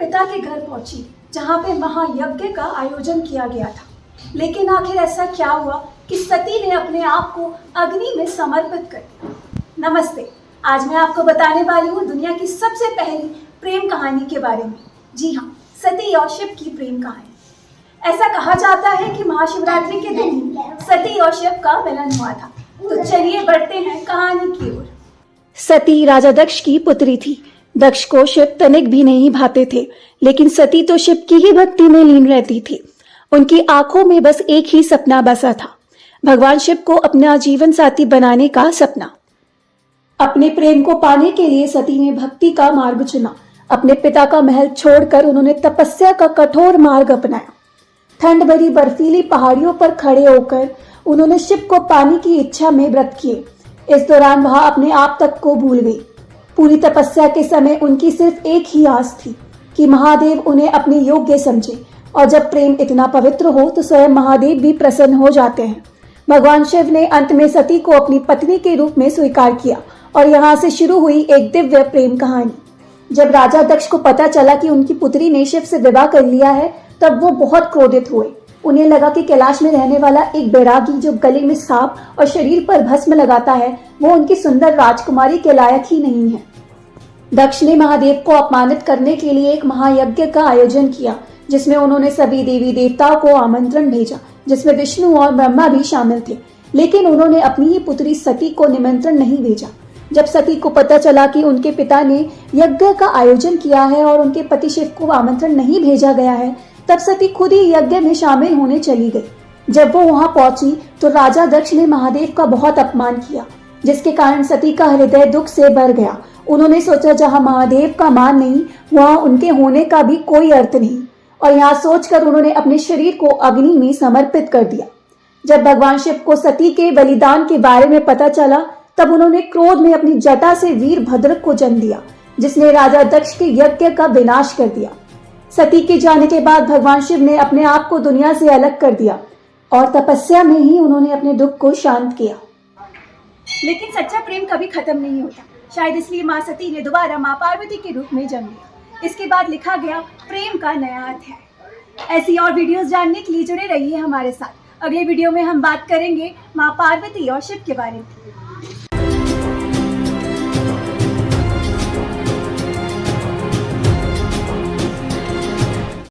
पिता के घर पहुंची जहां पे महायज्ञ का आयोजन किया गया था। लेकिन आखिर ऐसा क्या हुआ कि सती ने अपने आप को अग्नि में समर्पित कर दिया। नमस्ते, आज मैं आपको बताने वाली हूँ दुनिया की सबसे पहली प्रेम कहानी के बारे में। जी हाँ, सती और शिव की प्रेम कहानी। ऐसा कहा जाता है कि महाशिवरात्रि के दिन ही सती और शिव का मिलन हुआ था। तो चलिए बढ़ते हैं कहानी की ओर। सती राजा दक्ष की पुत्री थी। दक्ष को शिव तनिक भी नहीं भाते थे, लेकिन सती तो शिव की ही भक्ति में लीन रहती थी। उनकी आंखों में बस एक ही सपना बसा था, भगवान शिव को अपना जीवन साथी बनाने का सपना। अपने प्रेम को पाने के लिए सती ने भक्ति का मार्ग चुना। अपने पिता का महल छोड़कर उन्होंने तपस्या का कठोर मार्ग अपनाया। ठंड भरी बर्फीली पहाड़ियों पर खड़े होकर उन्होंने शिव को पाने की इच्छा में व्रत किए। इस दौरान वह अपने आप तक को भूल गई। पूरी तपस्या के समय उनकी सिर्फ एक ही आस थी कि महादेव उन्हें अपने योग्य समझे, और जब प्रेम इतना पवित्र हो तो स्वयं महादेव भी प्रसन्न हो जाते हैं। भगवान शिव ने अंत में सती को अपनी पत्नी के रूप में स्वीकार किया और यहाँ से शुरू हुई एक दिव्य प्रेम कहानी। जब राजा दक्ष को पता चला कि उनकी पुत्री ने शिव से विवाह कर लिया है, तब वो बहुत क्रोधित हुए। उन्हें लगा कि कैलाश में रहने वाला एक बैरागी जो गले में सांप और शरीर पर भस्म लगाता है, वो उनकी सुंदर राजकुमारी के लायक ही नहीं है। दक्ष ने महादेव को अपमानित करने के लिए एक महायज्ञ का आयोजन किया, जिसमें उन्होंने सभी देवी देवताओं को आमंत्रण भेजा, जिसमें विष्णु और ब्रह्मा भी शामिल थे। लेकिन उन्होंने अपनी ही पुत्री सती को निमंत्रण नहीं भेजा। जब सती को पता चला कि उनके पिता ने यज्ञ का आयोजन किया है और उनके पति शिव को आमंत्रण नहीं भेजा गया है, तब सती खुद ही यज्ञ में शामिल होने चली गई। जब वो वहां पहुंची तो राजा दक्ष ने महादेव का बहुत अपमान किया, जिसके कारण सती का हृदय दुख से भर गया। उन्होंने सोचा जहां महादेव का मान नहीं, वहां उनके होने का भी कोई अर्थ नहीं, और यहाँ सोचकर उन्होंने अपने शरीर को अग्नि में समर्पित कर दिया। जब भगवान शिव को सती के बलिदान के बारे में पता चला, तब उन्होंने क्रोध में अपनी जटा से वीरभद्र को जन्म दिया, जिसने राजा दक्ष के यज्ञ का विनाश कर दिया। सती के जाने के बाद भगवान शिव ने अपने आप को दुनिया से अलग कर दिया और तपस्या में ही उन्होंने अपने दुख को शांत किया। लेकिन सच्चा प्रेम कभी खत्म नहीं होता। शायद इसलिए माँ सती ने दोबारा माँ पार्वती के रूप में जन्म लिया। इसके बाद लिखा गया प्रेम का नया अध्याय। ऐसी और वीडियोस जानने के लिए जुड़े रहिए हमारे साथ। अगले वीडियो में हम बात करेंगे माँ पार्वती और शिव के बारे में।